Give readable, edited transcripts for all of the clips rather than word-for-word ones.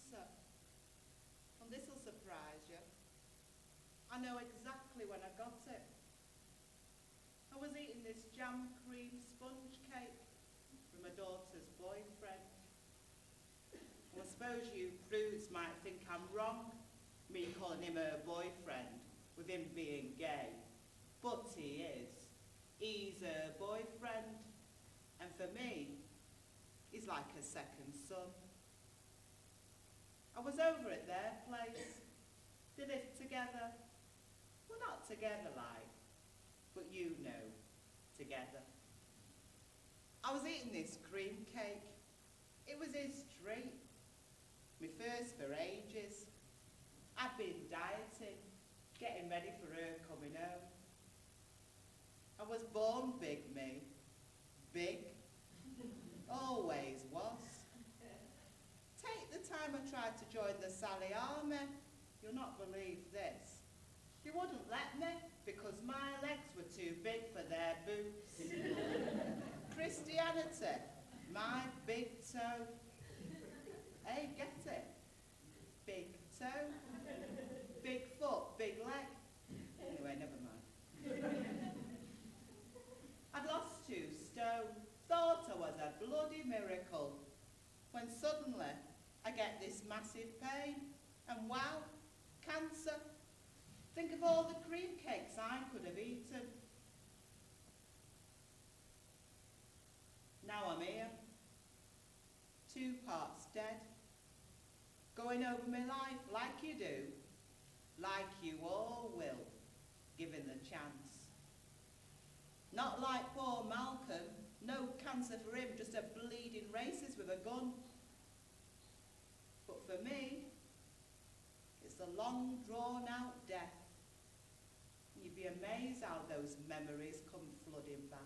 cancer. And this'll surprise you. I know exactly when I got it. I was eating this jam cream sponge cake from my daughter's boyfriend. Well, I suppose you prudes might think I'm wrong, me calling him her boyfriend, with him being gay. But he is. He's her boyfriend. And for me, he's like a second son. I was over at their place. They lived together. Well, not together like, but you know, together. I was eating this cream cake. It was his treat. My first for ages. I'd been dieting, getting ready for her coming home. I was born big, me. Big. Always was. Take the time I tried to join the Sally Army. You'll not believe this. You wouldn't let me because my legs were too big for their boots. Christianity, my big toe. Hey, get it? Big toe, big foot, big leg. Anyway, never mind. I'd lost 2 stone, thought I was a bloody miracle, when suddenly I get this massive pain, and wow, cancer. Think of all the cream cakes I could have eaten. Now I'm here, 2 parts dead, going over my life like you do, like you all will, given the chance. Not like poor Malcolm, no cancer for him, just a bleeding racist with a gun. But for me, it's a long drawn-out death. You'd be amazed how those memories come flooding back.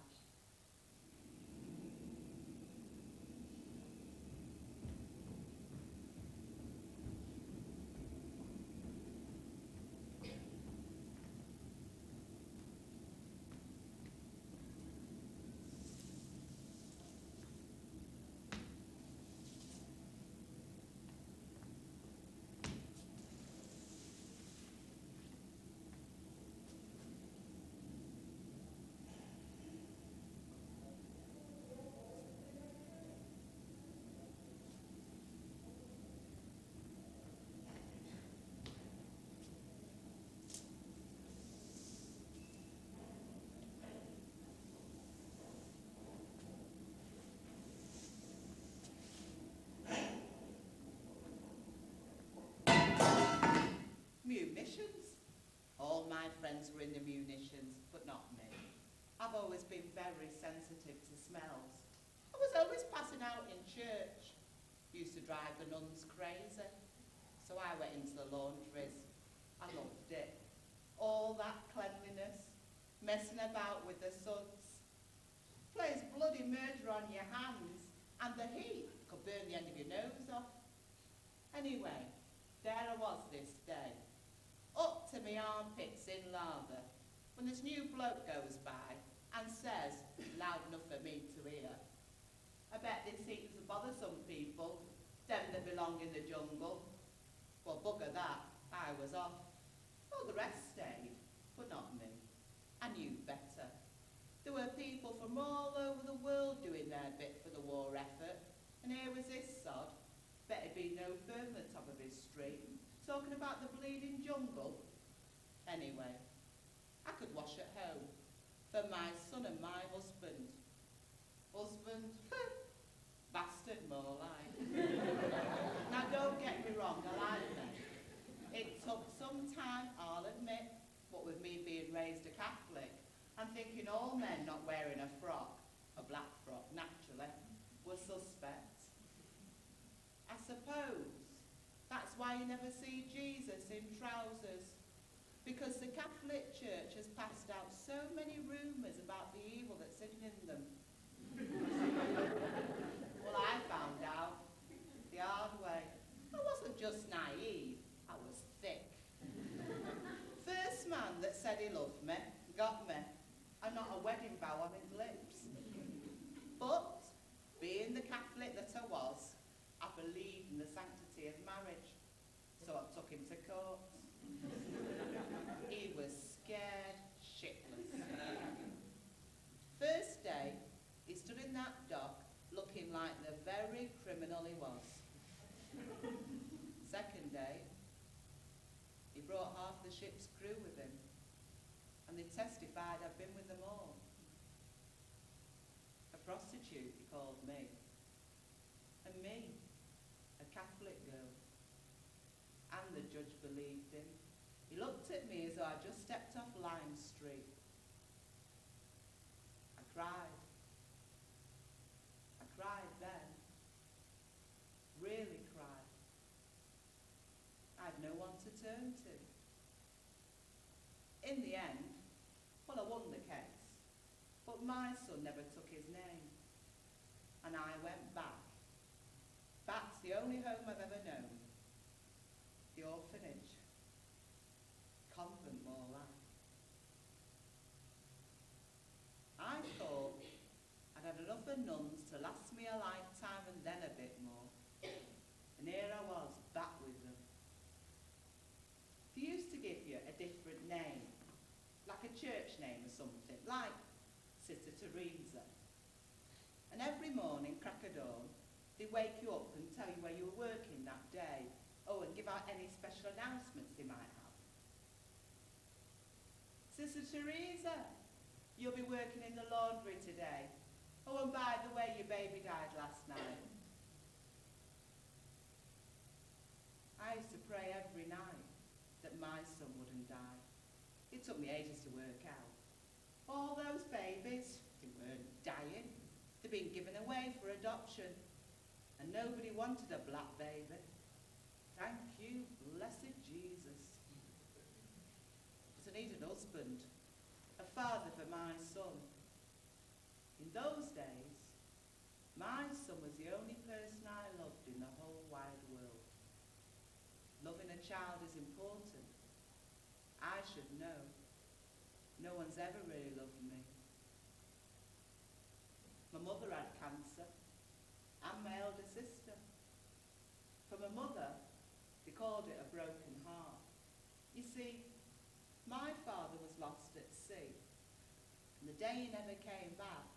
Munitions. All my friends were in the munitions, but not me. I've always been very sensitive to smells. I was always passing out in church. Used to drive the nuns crazy. So I went into the laundries. I loved it. All that cleanliness, messing about with the suds. Plays bloody murder on your hands, and the heat could burn the end of your nose off. Anyway, there I was this day, up to my armpits in lather, when this new bloke goes by and says, loud enough for me to hear, I bet this heat doesn't bother some people, them that belong in the jungle. Well, bugger that, I was off. All the rest stayed, but not me. I knew better. There were people from all over the world doing their bit for the war effort, and here was this sod, bet he'd be no further than the top of his street, talking about the bleeding jungle. Anyway, I could wash at home for my son and my husband. Husband? Bastard, more like. Now don't get me wrong, I like men. It took some time, I'll admit, what with me being raised a Catholic, and thinking all men not wearing a frock, a black frock naturally, were suspect. I suppose that's why you never see Jesus in trousers, because the Catholic Church has passed out so many rumours about the evil that's hidden in them. Well, I found out the hard way. I wasn't just naive, I was thick. First man that said he loved me, got me, and not a wedding vow on his lips. But, being the Catholic that I was, I believed in the sanctity of marriage. So I took him to court. He was scared shitless. First day, he stood in that dock looking like the very criminal he was. Second day, he brought half the ship's crew with him, and they testified I've been with them all. A prostitute, he called me. And me, a Catholic girl. And the judge believed him. He looked at me as though I'd just stepped off Lime Street. I cried. I cried then. Really cried. I had no one to turn to. In the end, well, I won the case. But my son never took his name. And I went back. Back to the only home I've ever known. The orphanage. Convent, more like. I thought I'd had enough of nuns to last me a lifetime and then a bit more. And here I was, back with them. They used to give you a different name, like a church name or something, like Sister Teresa. And every morning, crack of dawn, they wake you up and tell you where you were working that day. Oh, and give out any special announcements they might have. Sister Teresa, you'll be working in the laundry today. Oh, and by the way, your baby died last night. I used to pray every night that my son wouldn't die. It took me ages to work out. All those babies, they weren't dying. They'd been given away for adoption. And nobody wanted a black baby. Thank you, blessed Jesus. Because I needed a husband, a father for my son. In those days, my son was the only person I loved in the whole wide world. Loving a child is important. I should know. No one's ever really loved me. My mother had cancer, and my elder sister. For my mother, they called it a broken heart. You see, my father was lost at sea, and the day he never came back,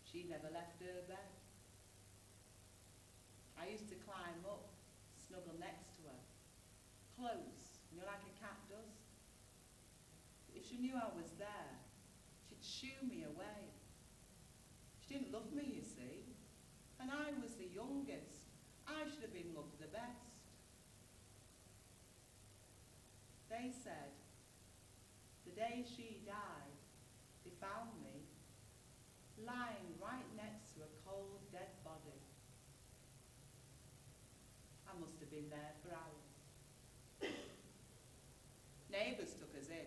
she never left her bed. I used to climb up, snuggle next to her, close, like a cat does. If she knew I was there, she'd shoo me away. She didn't love me, you see, and I was the youngest. I should have been loved the best. They said, the day she died, they found me lying right next to a cold, dead body. I must have been there for hours. Neighbours took us in.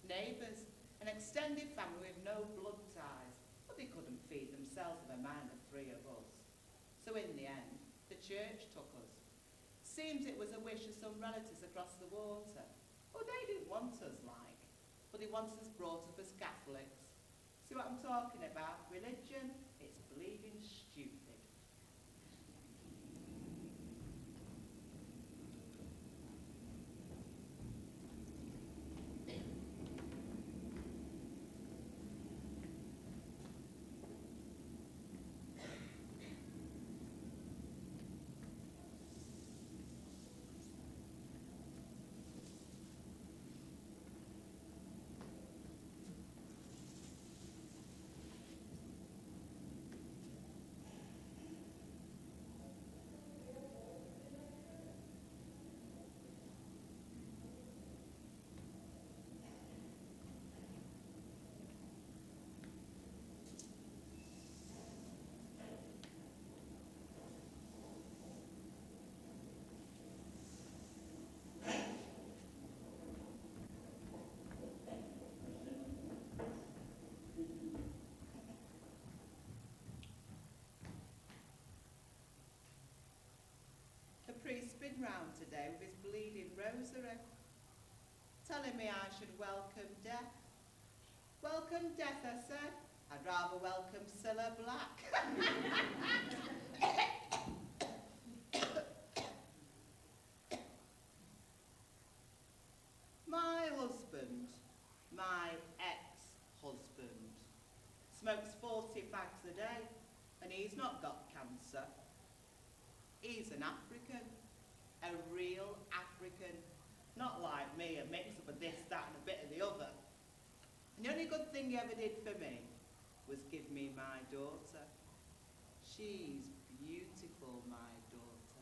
Neighbours, an extended family with no blood ties, but they couldn't feed themselves with a mind of 3 of us. So in the end, the church took us. Seems it was a wish of some relatives across the water. Oh, they didn't want us like, but they wanted us brought up as Catholics. See what I'm talking about? Religion, it's bleeding stupid. Priest's been round today with his bleeding rosary, telling me I should welcome death. Welcome death, I said. I'd rather welcome Cilla Black. smokes 40 fags a day, and he's not got cancer. He's an African, a real African, not like me, a mix up of this, that and a bit of the other. And the only good thing he ever did for me was give me my daughter. She's beautiful, my daughter.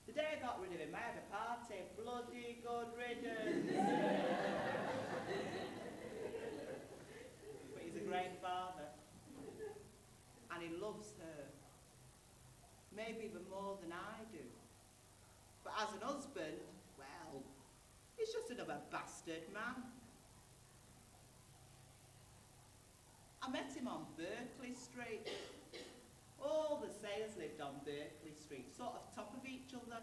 The day I got rid of him, I had a party, bloody good riddance. But he's a great father, and he loves her, maybe even more than I do. But as an husband, well, he's just another bastard man. I met him on Berkeley Street. All the sailors lived on Berkeley Street, sort of top of each other.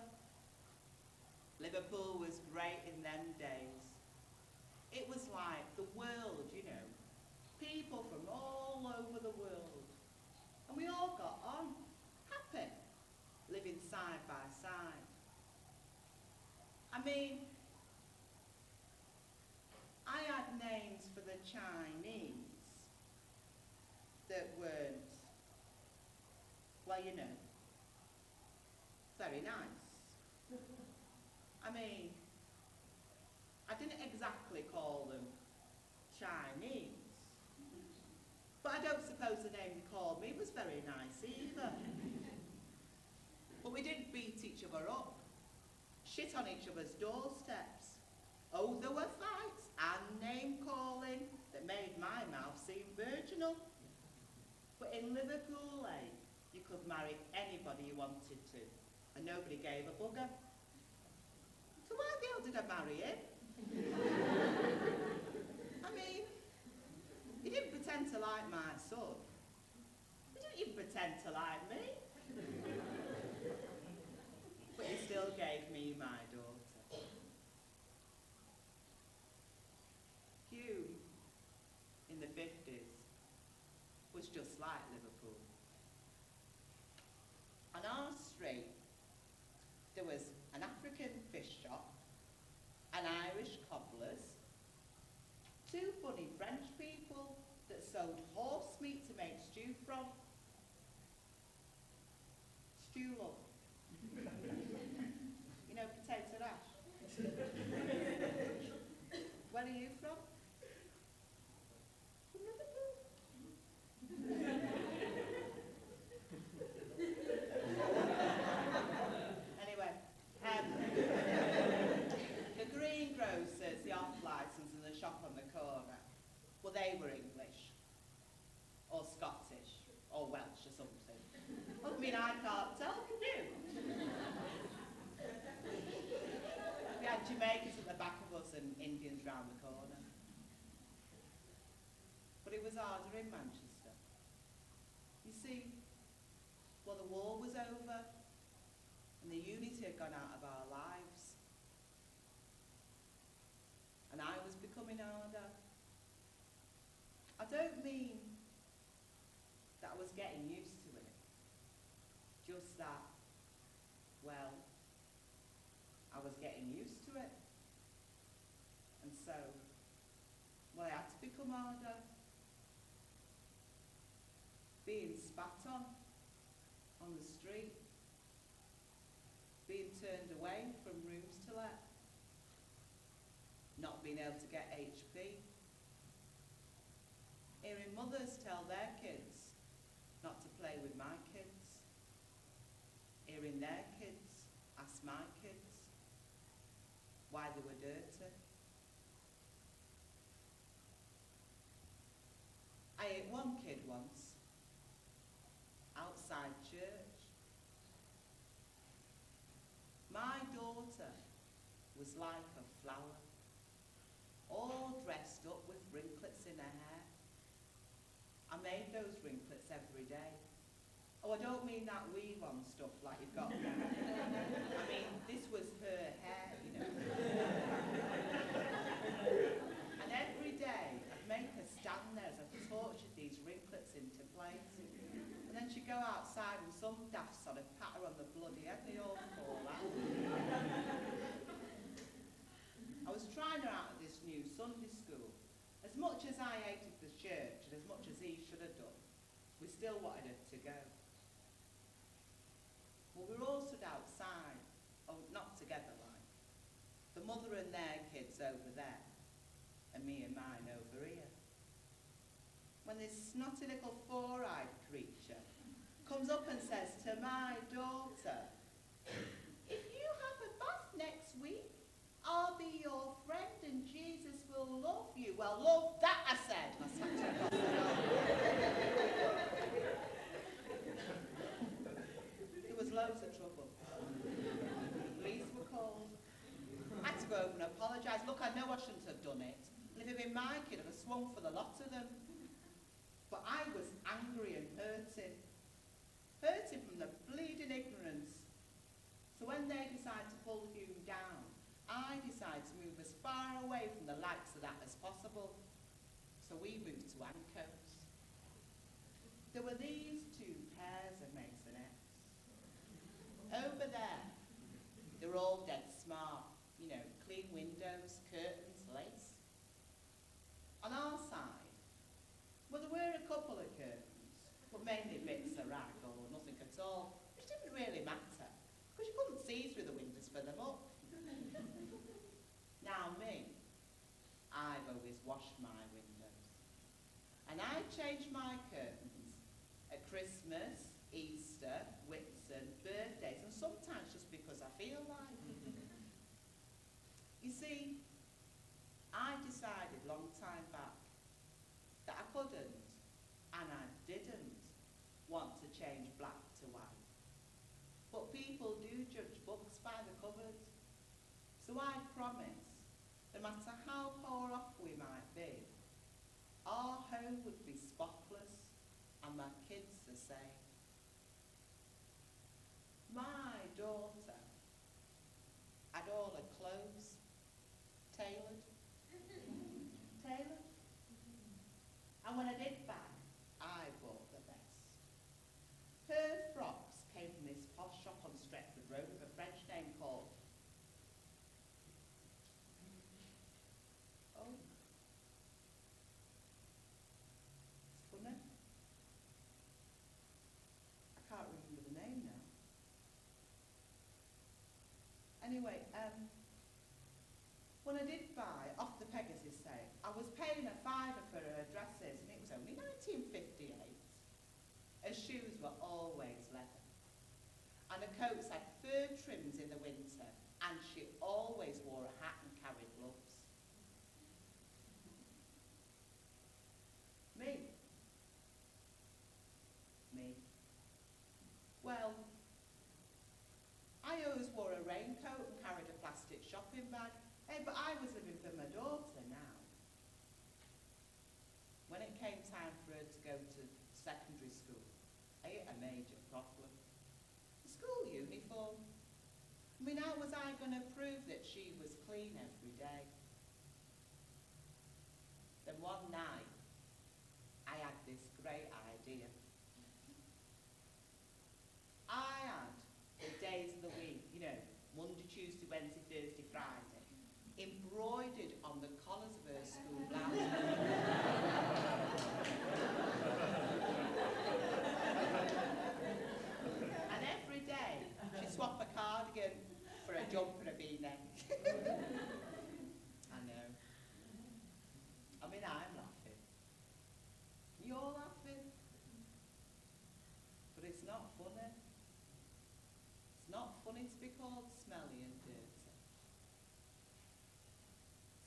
Liverpool was great in them days. It was like the world, you know. People from all over the world. And we all got on, happy, living side by side. I mean, I had names for the Chinese that weren't, well, you know, very nice. I mean, I didn't exactly call them Chinese, but I don't suppose the name they called me was very nice either. But we didn't beat each other up, shit on each other's doorsteps. Oh, there were fights and name-calling that made my mouth seem virginal. But in Liverpool, you could marry anybody you wanted to, and nobody gave a bugger. So why the hell did I marry him? I mean, he didn't pretend to like my son. He didn't even pretend to like me. But he still gave me my daughter. Hugh, in the 50s, was just like Liverpool. On our street, there was an African fish shop, an Irish cobbler's, two funny French people that sold horse meat to make stew from. Stew, love. You know, potato rash. Where are you from? From Liverpool. Anyway, the greengrocers, the off-licence and the shop on the corner, well, they were English, or Scottish, or Welsh or something. I mean, I can't tell, can you? We had Jamaicans at the back of us and Indians round the corner. But it was harder in Manchester. You see, well, the war was over and the unity had gone out of our lives. And I was becoming harder. I don't mean that I was getting used to it. Just that, well, I was getting used to it. And so, well, I had to become harder. Being spat on the street. Being turned away from rooms to let. Not being able to get HP. Hearing mothers tell their kids not to play with my kids. Hearing their kids ask my kids why they were dirty. I ate one kid once, outside church. My daughter was like a flower, all dressed up with ringlets in her hair. I made those ringlets every day. Oh, I don't mean that weave-on stuff like you've got there. I mean, this was her hair, you know. And every day, I'd make her stand there as I tortured these ringlets into place. And then she'd go outside and some daft sort of pat her on the bloody head, they all fall out. I was trying her out at this new Sunday school. As much as I hated the church and as much as he should have done, we still wanted her to go. Well, we were all stood outside, not together like, the mother and their kids over there, and me and mine over here. When this snotty little four-eyed creature comes up and says to my daughter, if you have a bath next week, I'll be your friend and Jesus will love you. Well, love that, I said. I sat across the door. There was loads of trouble. Police were called. I had to go over and apologise. Look, I know I shouldn't have done it. And if it had been my kid, I'd have swung for the lot of them. But I was angry and hurting from the bleeding ignorance. So when they decided to pull Hume down, I decided to move as far away from the likes of that as possible. So we moved to Ancoats. There were these two pairs of maisonettes. Over there, they were all dead smart, you know, clean windows, curtains, lace. On our side, well, there were a couple of curtains, but mainly bits of rag or nothing at all, which didn't really matter, because you couldn't see through the windows for them up. Now me, I've always washed my windows. And I change my curtains at Christmas, Easter, Whitsun, birthdays, and sometimes just because I feel like it. You see, I decided a long time back that I couldn't, and I didn't, want to change black to white. But people do judge books by the covers. So I promise, no matter how far off we might be, our home would be spotless and my kids the same. My daughter had all her clothes tailored. And when I did buy, I bought the best. Her frocks came from this posh shop on Stretford Road with a French name called... Oh. It's funny. I can't remember the name now. Anyway, when I did buy off the Pegasus sale, I was paying a £5 for her dresses, and it was only 1958. Her shoes were always leather, and her coats had fur trims in the winter, and she always wore a hat and carried gloves. Me. Well, I always wore a raincoat and carried a plastic shopping bag. Hey, but I was living for my daughter now. When it came time for her to go to secondary school, I hit a major problem. The school uniform. I mean, how was I going to prove that she was clean every day? Then one night, I had this great idea. I had the days of the week, you know, Monday, Tuesday, Wednesday, Thursday, Friday, embroidered on the collars of her school blouse. And every day, she'd swap a cardigan for a jumper and a V-neck. I know. I mean, I'm laughing. You're laughing. But it's not funny. It's not funny to be called smelly and dirty.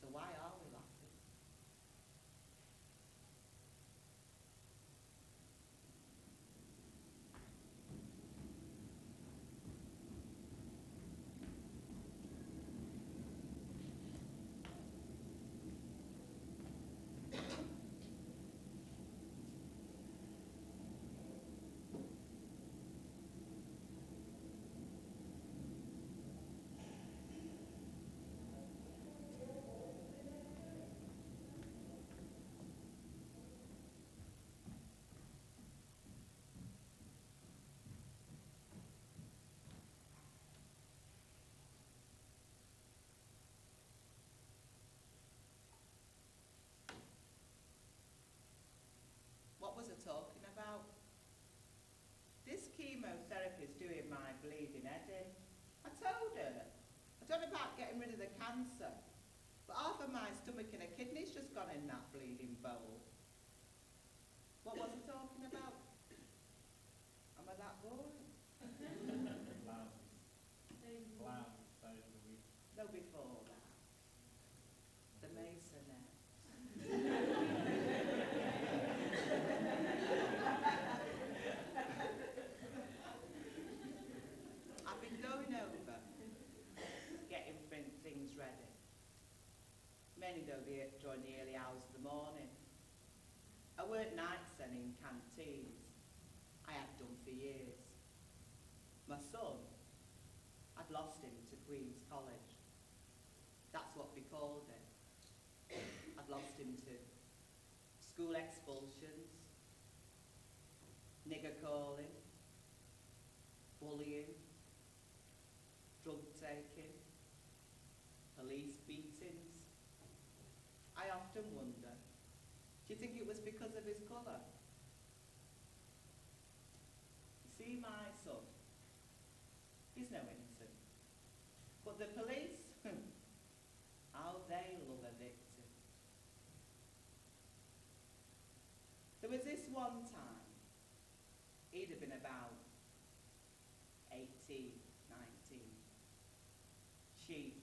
So why are we laughing? It's not about getting rid of the cancer. But half of my stomach and a kidney's just gone in that bleeding bowl. What was he talking about? Am I that boring? Blouses 5 days a week. No, before that. The Masonette. I've been going over, getting things ready. Mainly though during the early hours of the morning. I worked nights then in canteens. I had done for years. My son, I'd lost him to Queen's College. That's what we called it. I'd lost him to school expulsions, nigger calling, bullying, drug taking, police beatings. I often wonder, do you think it was because of his colour? You see, my son, he's no innocent. But the police, how they love a victim. There was this one time, he'd have been about 18, 19. She,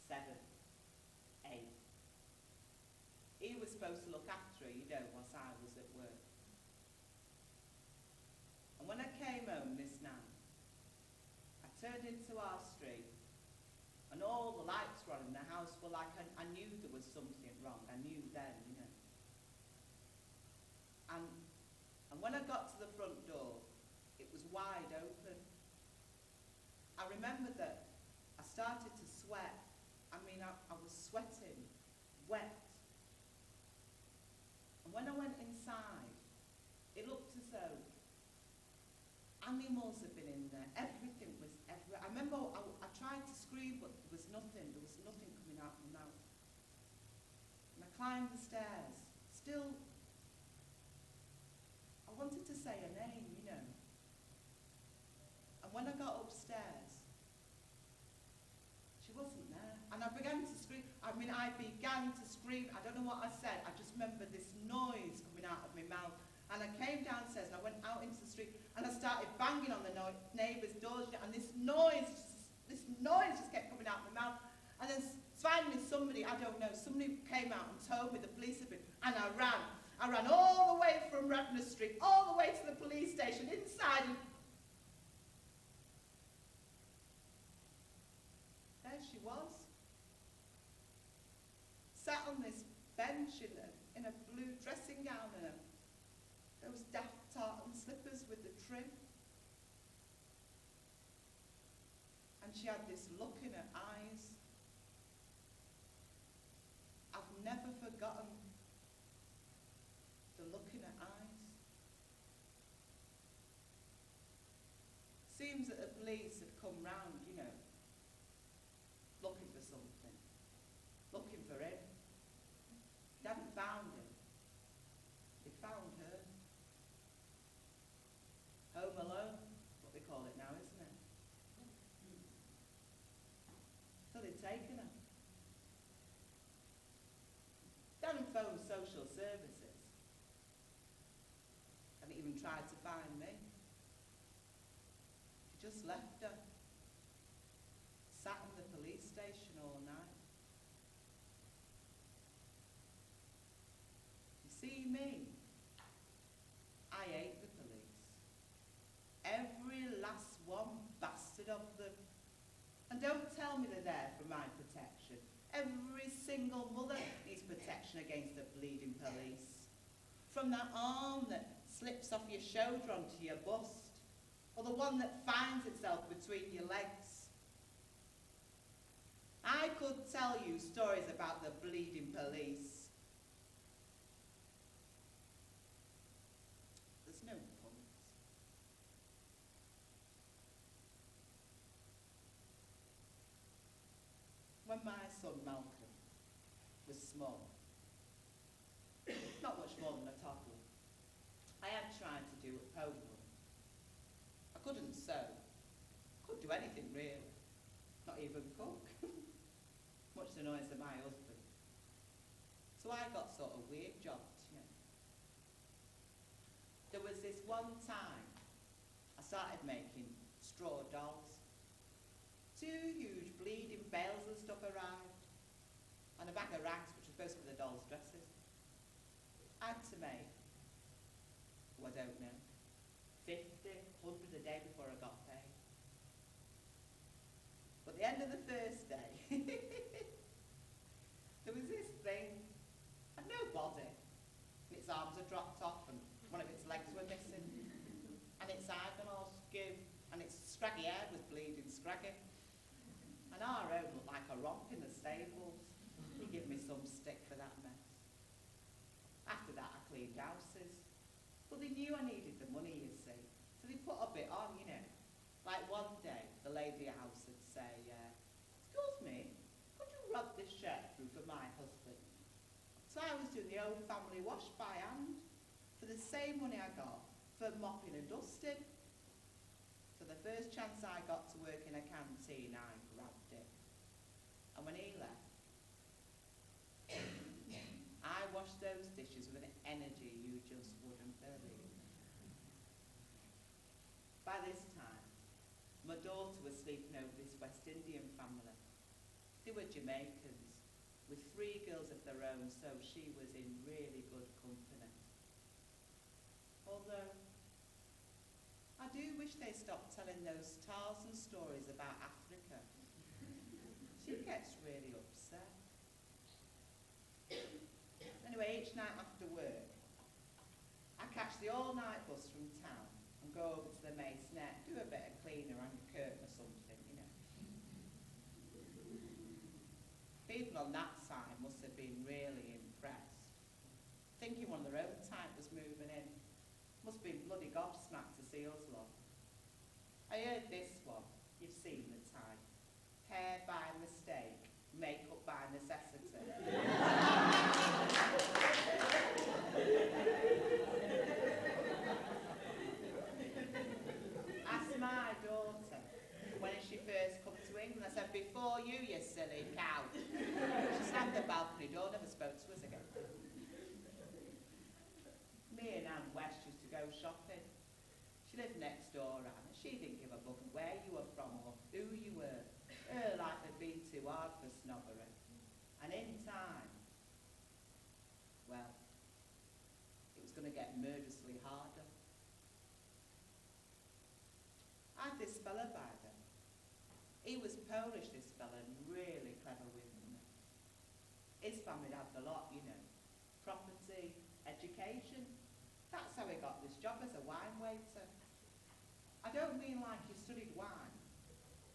7, 8. He was supposed to look after her, you know, whilst I was at work. And when I came home this night, I turned into our street, and all the lights were on in the house were like, I knew there was something wrong. I knew then, you know. And when I got to the front door, it was wide open. I remember that I started to sweat. I mean, I was sweating, wet. And when I went inside, it looked as though animals had been in there. Everything was everywhere. I remember I tried to scream, but there was nothing. There was nothing coming out of my mouth. And I climbed the stairs. Still, I wanted to say her name, you know. And when I got upstairs, she wasn't there. And I began to scream. I mean, I began to scream. I don't know what I said. I just remember this noise coming out of my mouth. And I came downstairs and I went out into the street and I started banging on the neighbours' doors, and this noise just kept coming out of my mouth. And then finally somebody, I don't know, somebody came out and told me the police had been, and I ran. I ran all the way from Radnor Street, all the way to the police station, inside, and there she was. Sat on this bench in a blue dressing gown and those daft tartan slippers with the trim. And she had this look in her eyes. I've never forgotten the look in her eyes. Seems that the police had come round, you know, looking for something, looking for him. They hadn't found him. They found her. Home alone, what they call it now, isn't it? So they'd taken her. They hadn't phoned social services. Hadn't even tried to find me. They just left her. Sat in the police station all night. You see me? I hate the police. Every last one bastard of them. And don't tell me they're there for my protection. Every single mother needs protection against the bleeding police. From that arm that slips off your shoulder onto your bust, or the one that finds itself between your legs. I could tell you stories about the bleeding police. There's no point. When my son Malcolm was small, not much more than a toddler, I had tried to do at home. I couldn't sew, couldn't do anything really. not even cook, much to the annoyance of my husband. So I got sort of weird jobs, you know. There was this one time I started making straw dolls. 2 huge bleeding bales and stuff arrived, and a bag of rags, which was supposed to be the dolls' dresses. I had to make, I don't know, 50, 100 a day before I got paid. But at the end of the first day, there was this thing, had no body, and its arms had dropped off, and one of its legs were missing, and its eyes were all skew, and its scraggy hair was bleeding scraggy. And our own looked like a romp in the stables. He gave me some stick for that mess. After that, I cleaned houses. But they knew I needed the money, you see. So they put a bit on, you know. Like one day, the lady house would say, excuse me, could you rub this shirt through for my husband? So I was doing the old family wash by hand for the same money I got for mopping and dusting. So the first chance I got to work in a canteen, I grabbed it. And when he left, I washed those dishes with an energy you just wouldn't believe. By this time, my daughter was sleeping over this West Indian family. They were Jamaicans, with 3 girls of their own, so she was in really good company. Although, I do wish they stopped telling those Tarzan stories about Africa. She gets really upset. Anyway, each night after work, I catch the all-night bus from town and go over to the Masonette, do a bit of cleaner and a curtain or something, you know. People on that side must have been really impressed, thinking one of their own type was moving in. Must have been bloody gobsmacked to see us lot. I heard this one, you've seen the type. Hair by mistake, makeup by necessity. Asked my daughter, when she first come to England, I said, before you silly cow. She slammed the balcony door, never spoke to us again. Me and Anne West used to go shopping. She lived next door, Anne. She didn't give a bugger where you were from or who you were. Her life had been too hard for snobbery. And in time, well, it was going to get murderously harder. I had this fella by them. He was Polish, this fella, and really clever with money. His family had a lot, you know. Property, education. That's how he got this job as a wine waiter. I don't mean like he studied wine.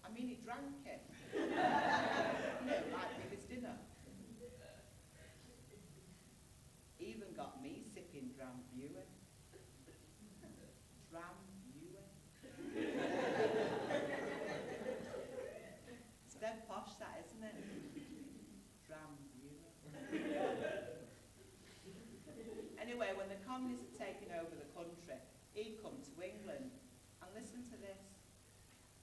I mean he drank it. You know, like with his dinner. He even got me sipping Drambuie. Drambuie. It's dead posh, that, isn't it? Drambuie. Anyway, when the communists had taken over the country, he'd come to England. And listen to this.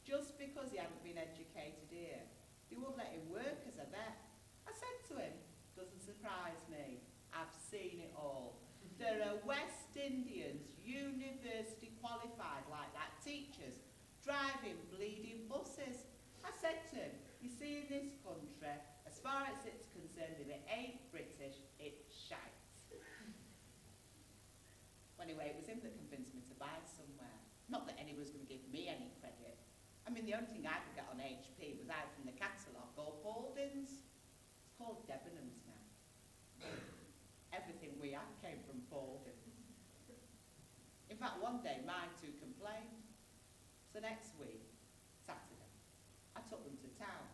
Just because he hadn't been educated here, they wouldn't let him work as a vet. I said to him, doesn't surprise me, I've seen it all. There are West Indians, university qualified like that, teachers, driving bleeding buses. I said to him, you see in this country, as far as it's concerned, if it ain't British, it's shite. Well, anyway, it was him that convinced me to buy somewhere. Not that anyone was going to give me any credit. I mean, the only thing I could get on HP was out from the catalogue or Pauldings. It's called Debenhams now. Everything we had came from Pauldings. In fact, one day mine too complained. So next week, Saturday, I took them to town,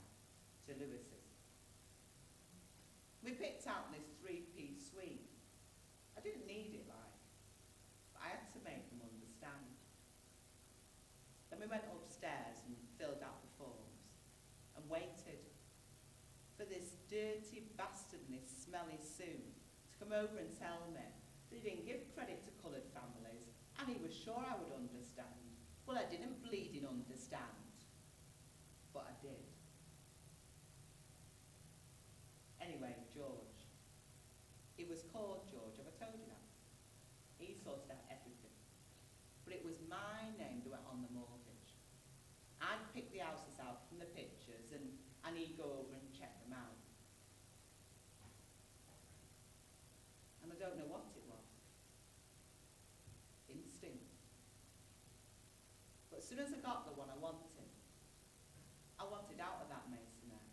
to Lewis's. We picked out this 3-piece suite. I didn't need it, like, but I had to make them understand. Then we went upstairs and filled out the forms and waited for this dirty bastard in his smelly suit to come over and tell me that he didn't give credit to coloured families and he was sure I would understand. Well, I didn't bleeding understand, but I did. George. He was called George, have I told you that? He sorted out everything. But it was my name that went on the mortgage. I'd pick the houses out from the pictures and he'd go over and check them out. And I don't know what it was. Instinct. But as soon as I got the one I wanted out of that masonette.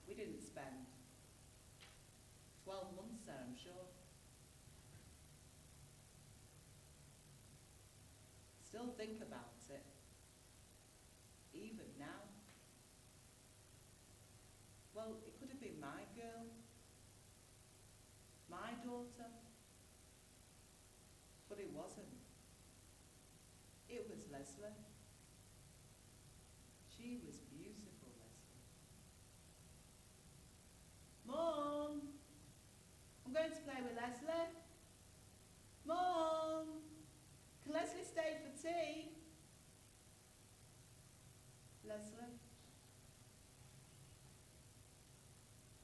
We didn't spend 12 months there, I'm sure. Still think about it, even now. Well, it could have been my girl, my daughter, but it wasn't. It was Leslie. She was beautiful, Leslie. Mom, I'm going to play with Leslie. Mom, can Leslie stay for tea? Leslie?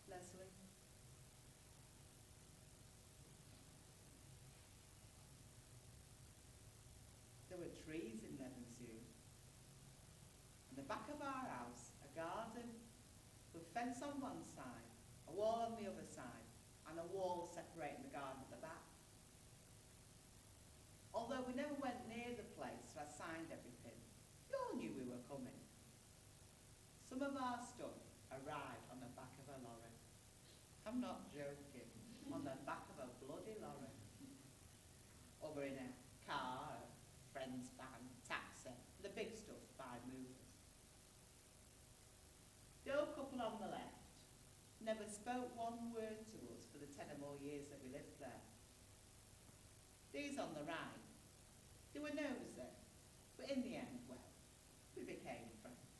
Leslie? There were trees in Levenshulme. In the back of our house, a garden with a fence on one side, a wall on the other side, and a wall separating the garden at the back. Although we never went near the place, so I signed everything. We all knew we were coming. Some of our stuff arrived on the back of a lorry. I'm not joking. On the back of a bloody lorry. Over in a car, a friend's van, taxi, the big stuff by movers. The old couple on the left never spoke one word to us for the 10 or more years that we lived there. These on the right, they were nosy, but in the end, well, we became friends.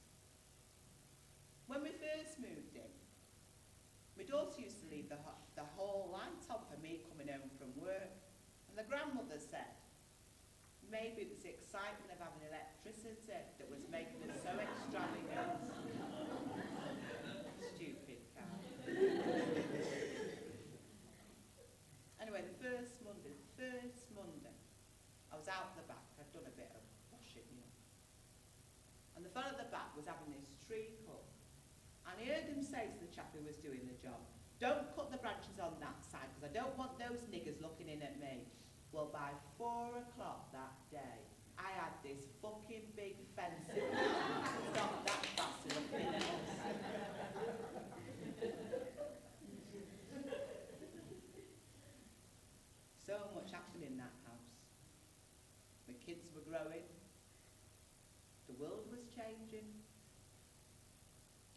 When we first moved in, my daughter used to leave the whole light on for me coming home from work, and the grandmother said, maybe it was the excitement of having electricity that was making us so extravagant. Stupid cow. Anyway, the first Monday, I was out the back. I'd done a bit of washing, you know. And the fellow at the back was having this tree cut. And I heard him say to the chap who was doing the job, don't cut the branches on that side, because I don't want those niggers looking in at me. Well, by 4 o'clock that day, I had this fucking big fence in there. Stop that bastard looking in at us. So much happened in that house. The kids were growing. The world was changing.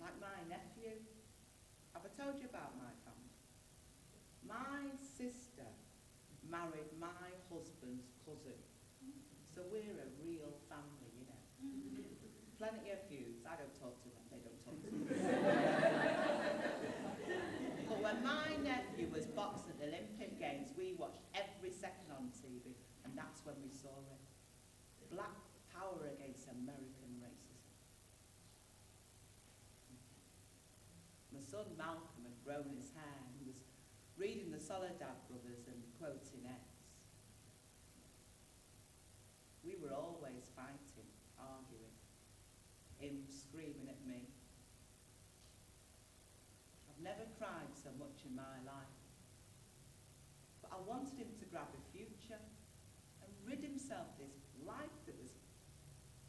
Like my nephew. Have I told you about my family? My sister married my husband's cousin. So we're a real family, you know. Plenty of feuds. I don't talk to them, they don't talk to me. But when my nephew was boxing at the Olympic Games, we watched every second on TV, and that's when we saw it. Black power against American racism. My son Malcolm had grown his hair. He was reading the Soledad Brothers and quoting X. We were always fighting, arguing, him screaming at me. I've never cried so much in my life. But I wanted him to grab a future and rid himself of this life that was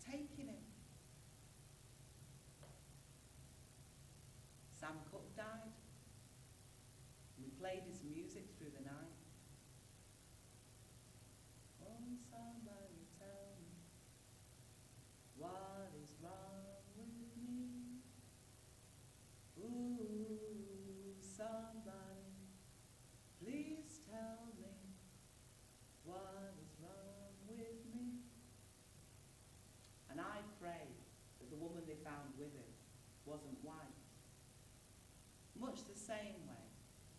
taking him. Sam Cooke died. We played his music through the night. Oh, somebody tell me, what is wrong with me? Ooh, somebody, please tell me, what is wrong with me? And I prayed that the woman they found with him wasn't white. Much the same way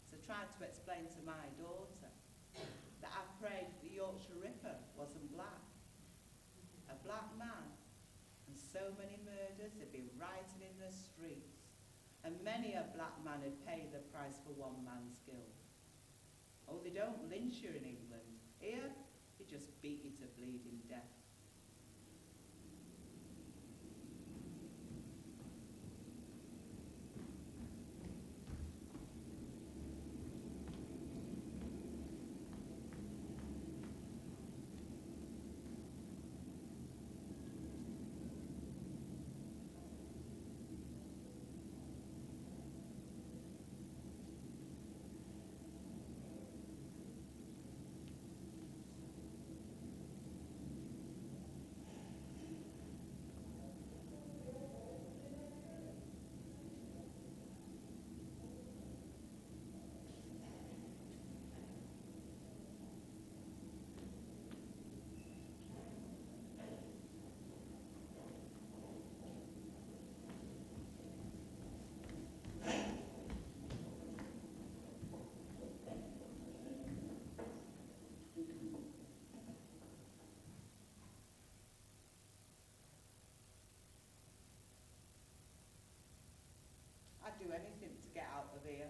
as I tried to explain to my daughter that I prayed the Yorkshire Ripper wasn't black. A black man, and so many murders had been rioting in the streets, and many a black man had paid the price for one man's skill. Oh, they don't lynch you in England. Here, they just beat you to bleeding death. I'd do anything to get out of here.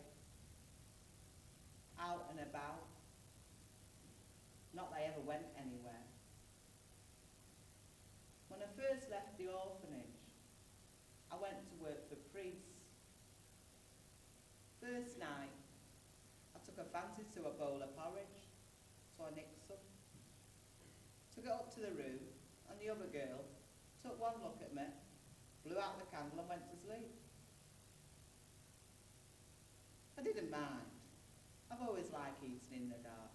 Out and about. Not that I ever went anywhere. When I first left the orphanage, I went to work for priests. First night, I took a fancy to a bowl of porridge, so I nicked some. Took it up to the room, and the other girl took one look at me, blew out the candle and went to sleep. I didn't mind. I've always liked eating in the dark.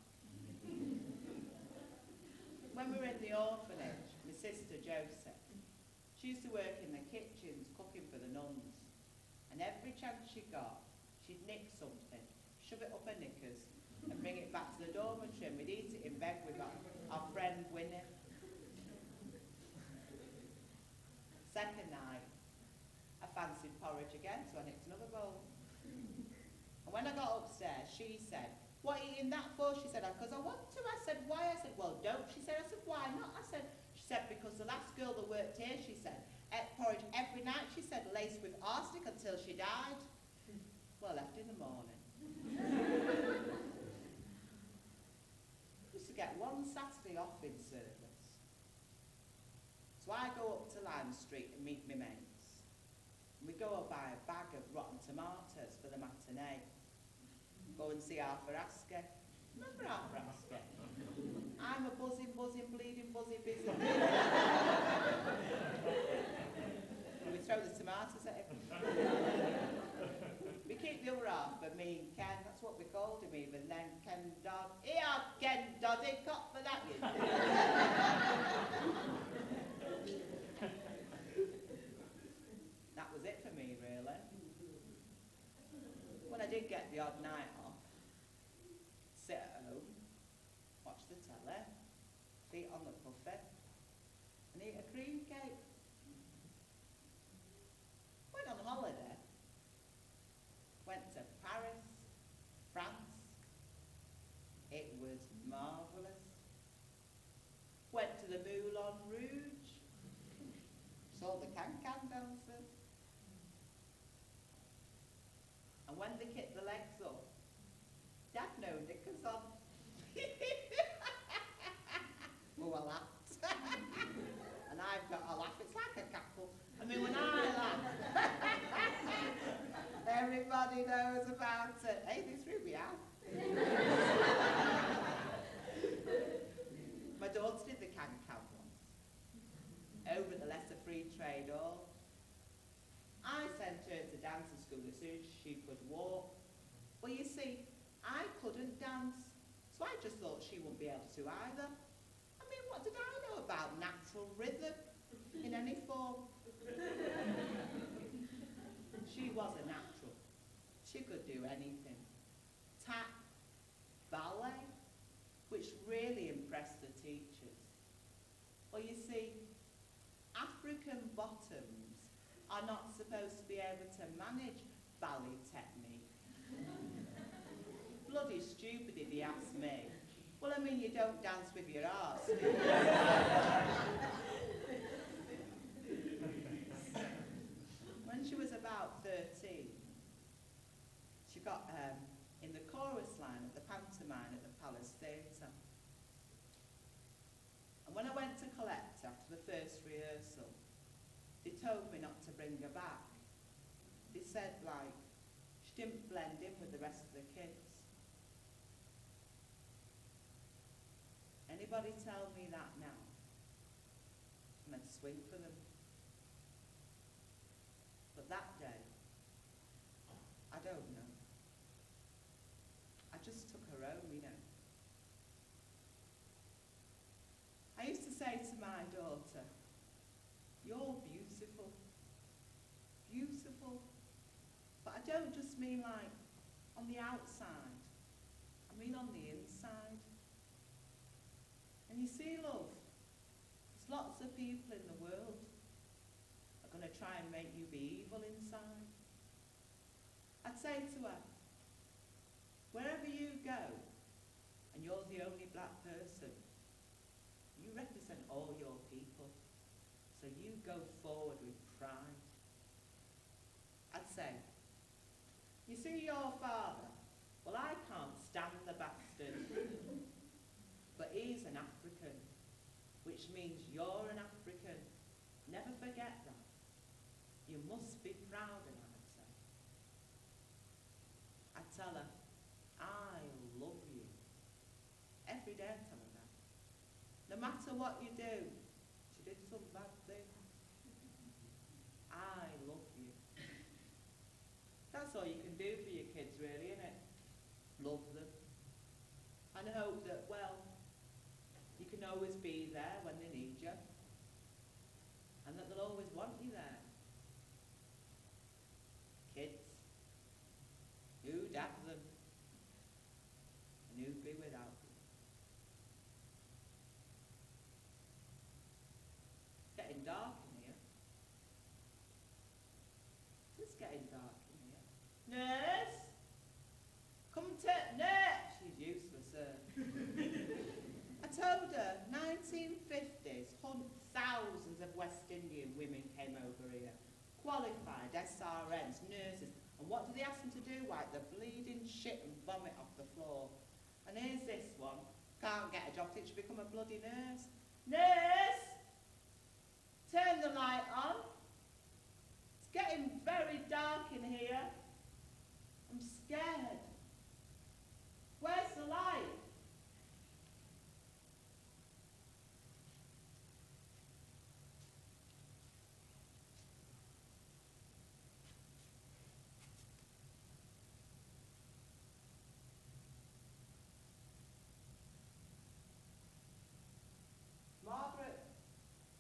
When we were in the orphanage, my sister Joseph, she used to work in the kitchens cooking for the nuns. And every chance she got, she'd nick something, shove it up her knickers, and bring it back to the dormitory, and we'd eat it in bed with our friend Winnie. Second night, I fancied porridge again, so I nicked another bowl. And when I got upstairs, she said, "What are you eating that for?" She said, "Because I want to." I said, "Why?" I said, "Well, don't." She said, "Why not?" She said, "Because the last girl that worked here," she said, "ate porridge every night," she said, "laced with arsenic until she died." Well, I left in the morning. Used to get one Saturday off in service. So I go up to Lime Street and meet my mates. And we go and buy a bag of rotten tomatoes for the matinee. Go and see Arthur Askey. Remember Arthur Askey? I'm a buzzing, bleeding, busy. And we throw the tomatoes at him. We keep the other half for me and Ken. That's what we called him even then. Ken Dodd. Here, Ken Doddy, cop for that, you. That was it for me, really. When I did get the odd night off, sit at home, watch the telly, feet on the buffet, and eat a cream cake. Went on holiday. Went to Paris, France. It was marvellous. Went to the Moulin Rouge. Saw the can-can dancers. And when they kicked the legs up, Dad no knickers on. Oh, I laughed. And I've got a laugh. It's like a cackle. I mean, when I laugh, everybody knows about it. Hey, they threw me out. My daughter did the can-can once, over at the Leicester Free Trade Hall. I sent her to dancing school as soon as she could walk. Well, you see, I couldn't dance, so I just thought she wouldn't be able to either. I mean, what did I know about natural rhythm in any form? She was a natural. She could do anything. Tap, ballet, which really impressed the teachers. Well, you see, African bottoms are not supposed to be able to manage ballet technique. Bloody stupid if you ask me. Well, I mean, you don't dance with your arse, do you? When she was about 13, got in the chorus line at the pantomime at the Palace Theatre. And when I went to collect after the first rehearsal, they told me not to bring her back. They said, like, she didn't blend in with the rest of the kids. Anybody tell me that now? I'm going to swing for them. But that day, I don't know. I just took her home, you know. I used to say to my daughter, you're beautiful. Beautiful. But I don't just mean like on the outside. I mean on the inside. And you see, love, there's lots of people in the world that are going to try and make you be evil inside. I'd say to her, wherever you go, and you're the only black person, you represent all your people. So you go forward with pride. I'd say, you see your father? Well, I can't stand the bastard. But he's an African, which means you're an African. Never forget that. You must be proud of that, I'd say. I'd tell her, I love you. Every day I tell her that. No matter what you do, she did some bad thing. I love you. That's all you can do for your kids, really, isn't it? Love them. And hope that, well, you can always be there when they need you. And that they'll always want you there. Kids, who'd have them? And who'd be without them? It's getting dark in here. It's getting dark in here. Nurse! Come to... Nurse! She's useless, I told her, 1950s, thousands of West Indian women came over here. Qualified SRNs, nurses. And what do they ask them to do? Wipe the bleeding shit and vomit off the floor. And here's this one. Can't get a job, think she'll become a bloody nurse. Nurse! Turn the light on. It's getting very dark in here. I'm scared. Where's the light? Margaret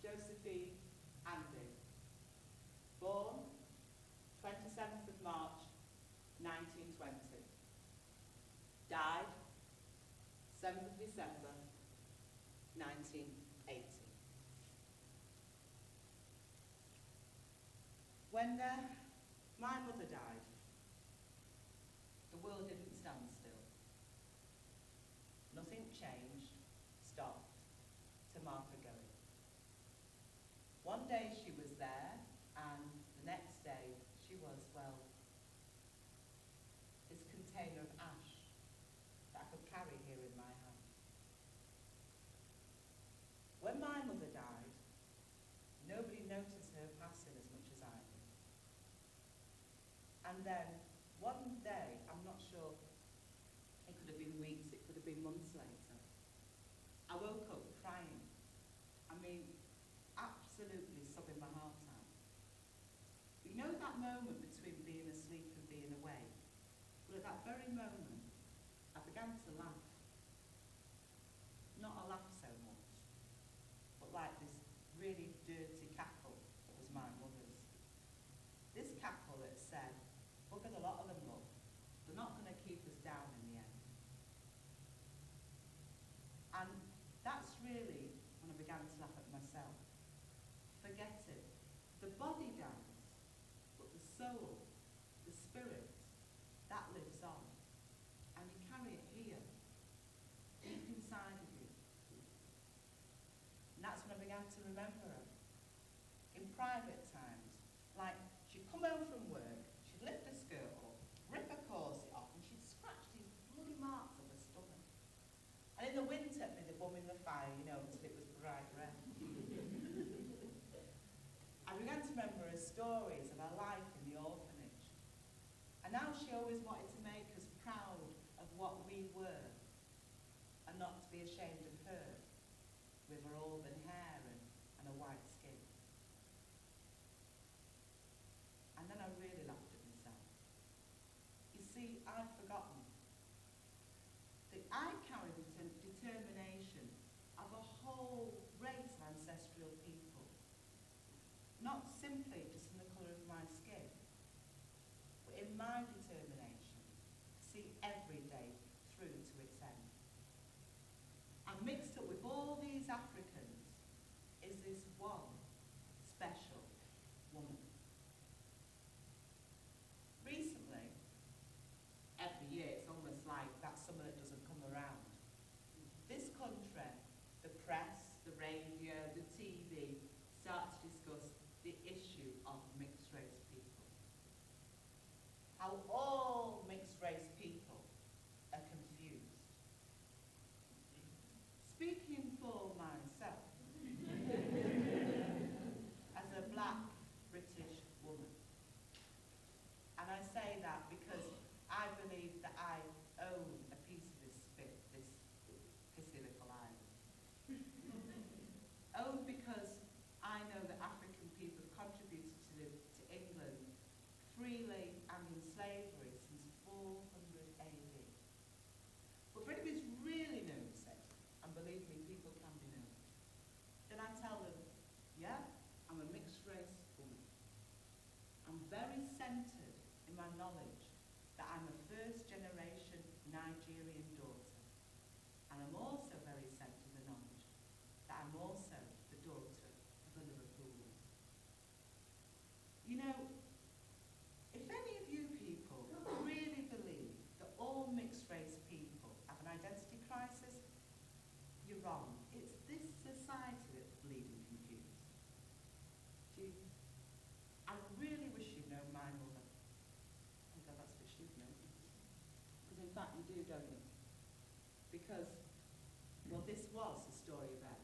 Josephine Andy, born 27th of March 1920, died 7th of December 1980. When my mother died, the world didn't stand still. Nothing changed, stopped, to mark her going. One day she was there, and the next day she was, well, this container of ash that I could carry here in my hand. When my mother died, nobody noticed her passing as much as I did. And then, one day, I'm not sure, it could have been weeks, it could have been months later, I woke up crying. I mean, absolutely sobbing my heart out. You know that moment between being asleep and being awake? Well, at that very moment, I began to laugh. Not a laugh so much, but like this really dirty cackle that was my mother's. This cackle that said, bugger the lot of them, look, they're not going to keep us down in the end. And that's really when I began to laugh at myself. Forget it. The body dies, but the soul, the spirit, that lives on. And you carry it here, deep inside of you. And that's when I began to remember her. In private times, like she'd come home from work, she'd lift her skirt up, rip her corset off, stories of her life in the orphanage. And now she always wanted to make us proud of what we were and not to be ashamed of her with her auburn hair and a white skin. And then I really laughed at myself. You see, I'd forgotten that I carry the determination of a whole race of ancestral people, not simply just in the colour of my skin, but in my determination to see every day through to its end. And mixed up with all these Africans is this one special woman. Recently, every year, it's almost like that summer that doesn't come around. This country, the press, the radio, the TV, start to discuss the issue of mixed race people. How all mixed race people are confused. Speaking for myself, as a black British woman, and I say that because I believe that I own a piece of this pissy little island. Own because I know that African people have contributed to England freely and in slavery since 400 AD. But for anybody who's really nosy, and believe me, people can be nosy, then I tell them, yeah, I'm a mixed race woman. I'm very centred in my knowledge that I'm a first generation Nigerian daughter. And I'm also very centred in the knowledge that I'm also the daughter of the Liverpoolers. You know, if any of you people really believe that all mixed race people have an identity crisis, you're wrong. It's this society that's bleeding confused. Do you? I really wish you'd known my mother. Oh God, that's what she'd know. Because in fact you do, don't you? Because, well, this was the story of her.